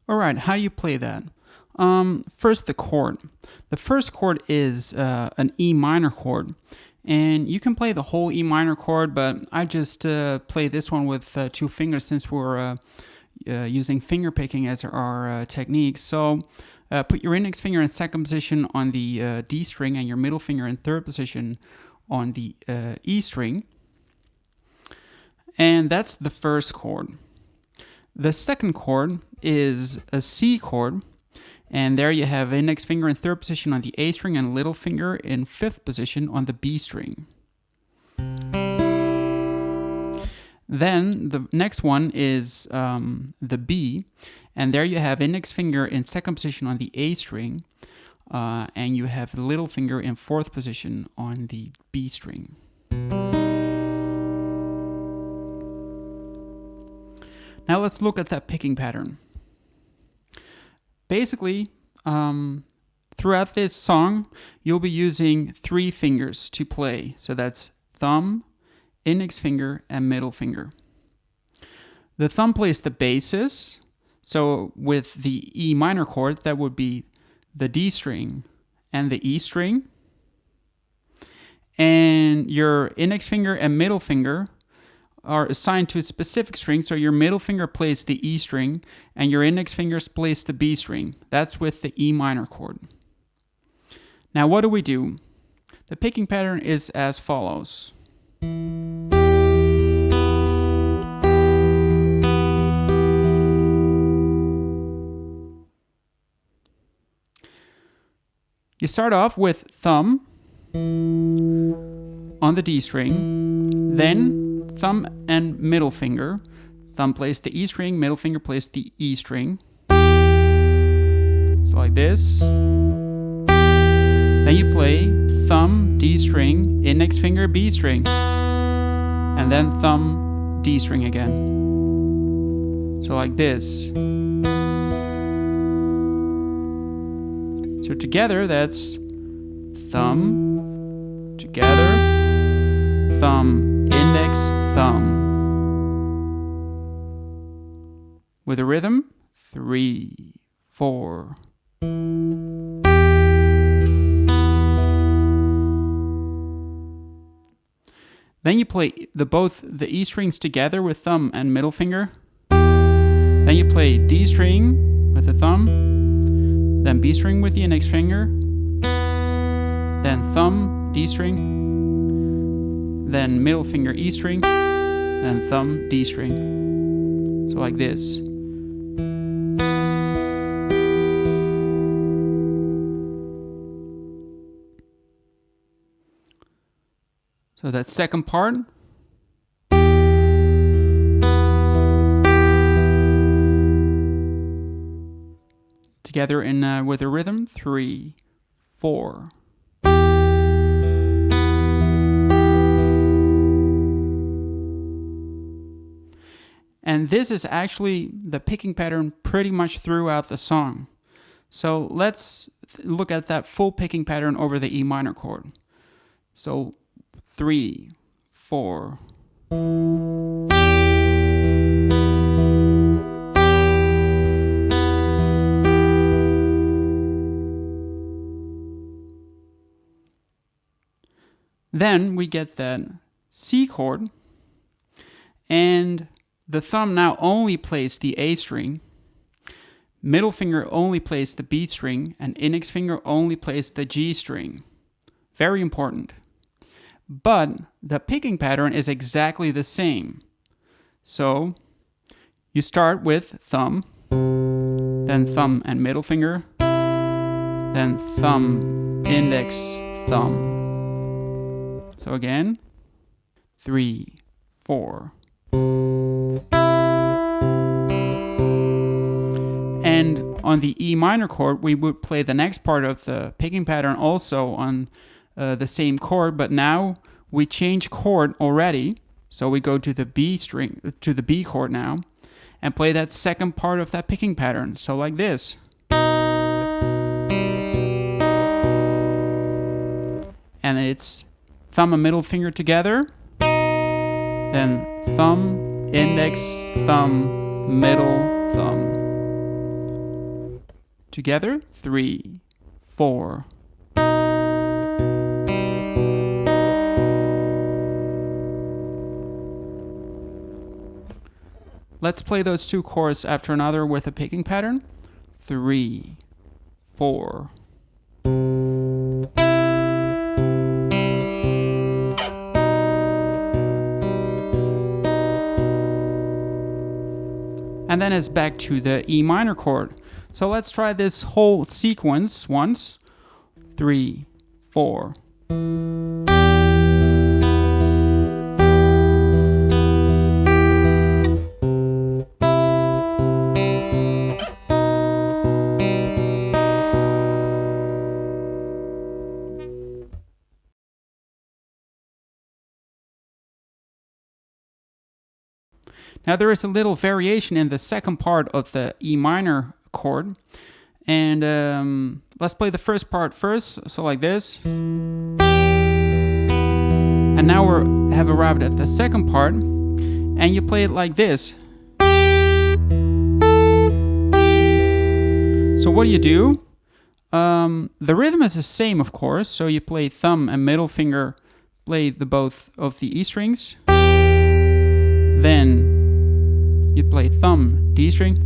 All right, how do you play that? First, the chord. The first chord is an E minor chord. And you can play the whole E minor chord, but I just play this one with 2 fingers since we're using finger picking as our technique. So put your index finger in second position on the D string and your middle finger in third position on the E string. And that's the first chord. The second chord is a C chord. And there you have index finger in third position on the A string and little finger in fifth position on the B string. Then the next one is the B, and there you have index finger in second position on the A string, and you have the little finger in fourth position on the B string. Now let's look at that picking pattern. Basically, throughout this song, you'll be using 3 fingers to play. So that's thumb, index finger, and middle finger. The thumb plays the basses. So with the E minor chord, that would be the D string and the E string. And your index finger and middle finger are assigned to a specific string, so your middle finger plays the E string and your index finger plays the B string. That's with the E minor chord. Now what do we do? The picking pattern is as follows. You start off with thumb on the D string, then thumb and middle finger. Thumb plays the E string, middle finger plays the E string. So like this. Then you play thumb, D string, index finger, B string. And then thumb, D string again. So like this. So together that's thumb, together, thumb, index, thumb. With a rhythm, 3, 4. Then you play both the E strings together with thumb and middle finger. Then you play D string with the thumb, then B string with the index finger, then thumb, D string, then middle finger E string, then thumb, D string. So like this. So that second part. Together in with a rhythm, 3, 4. And this is actually the picking pattern pretty much throughout the song. So let's look at that full picking pattern over the E minor chord. So 3, 4. Then we get that C chord, and the thumb now only plays the A string, middle finger only plays the B string, and index finger only plays the G string. Very important. But the picking pattern is exactly the same. So you start with thumb, then thumb and middle finger, then thumb, index, thumb. So again, 3, 4. And on the E minor chord, we would play the next part of the picking pattern also on the same chord, but now we change chord already. So we go to the B string, to the B chord now, and play that second part of that picking pattern. So like this. And it's thumb and middle finger together, then thumb, index, thumb, middle, thumb. Together, 3, 4. Let's play those two chords after another with a picking pattern. 3, 4. And then it's back to the E minor chord. So let's try this whole sequence once. 3, 4. Now there is a little variation in the second part of the E minor chord. And let's play the first part first, so like this. And now we have arrived at the second part, and you play it like this. So what do? The rhythm is the same, of course, so you play thumb and middle finger, play the both of the E strings. Then you play thumb, D string.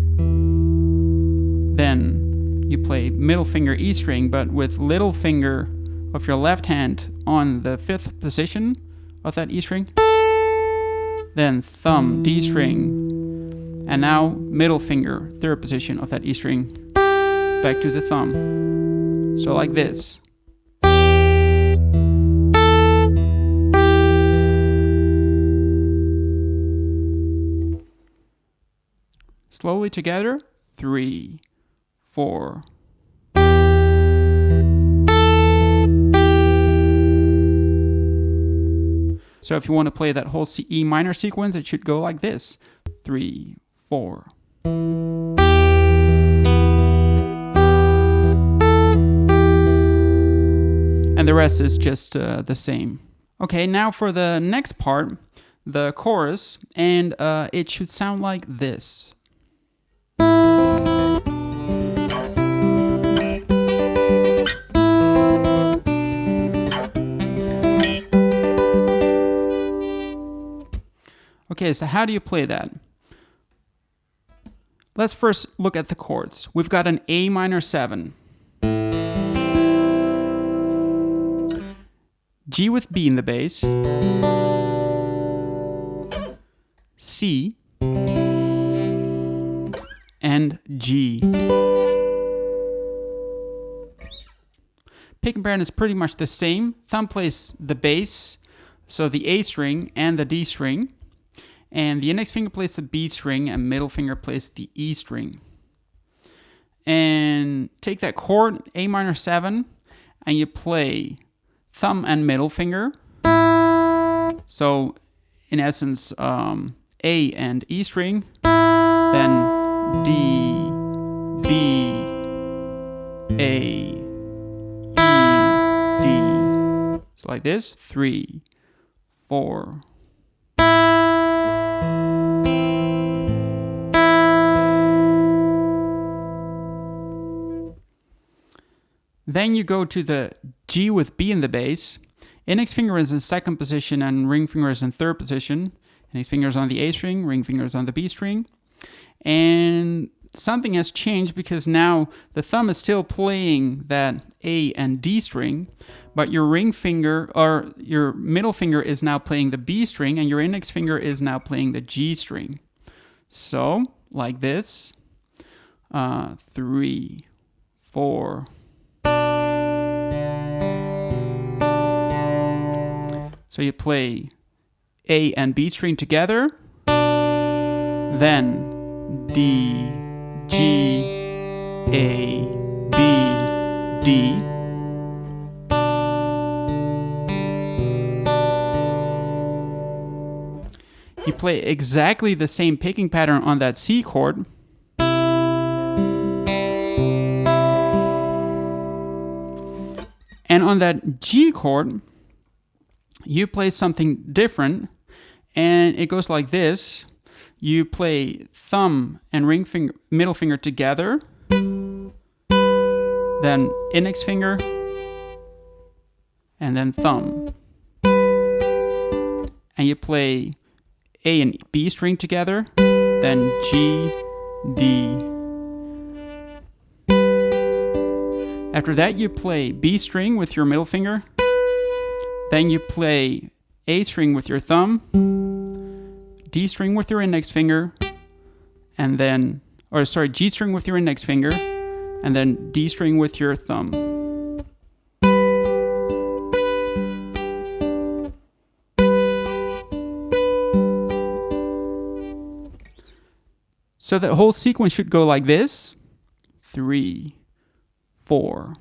Then you play middle finger, E string, but with little finger of your left hand on the 5th position of that E string. Then thumb, D string, and now middle finger, 3rd position of that E string, back to the thumb. So like this. Slowly together, 3, 4. So if you want to play that whole E minor sequence, it should go like this. 3, 4. And the rest is just the same. Okay, now for the next part, the chorus, and it should sound like this. Okay, so how do you play that? Let's first look at the chords. We've got an A minor 7, G with B in the bass, C, and G. Picking pattern is pretty much the same. Thumb plays the bass, so the A string and the D string. And the index finger plays the B string and middle finger plays the E string. And take that chord, A minor 7, and you play thumb and middle finger. So in essence, A and E string, then D, B, A, E, D. So like this, 3, 4. Then you go to the G with B in the bass. Index finger is in 2nd position and ring finger is in 3rd position. Index finger is on the A string, ring finger is on the B string. And something has changed because now the thumb is still playing that A and D string, but your ring finger or your middle finger is now playing the B string and your index finger is now playing the G string. So, like this, 3, 4. So you play A and B string together, then D, G, A, B, D. You play exactly the same picking pattern on that C chord. And on that G chord, you play something different, and it goes like this. You play thumb and ring finger, middle finger together, then index finger, and then thumb. And you play A and B string together, then G, D. After that, you play B string with your middle finger, then you play A string with your thumb, D string with your index finger, and then, G string with your index finger, and then D string with your thumb. So the whole sequence should go like this: 3, 4,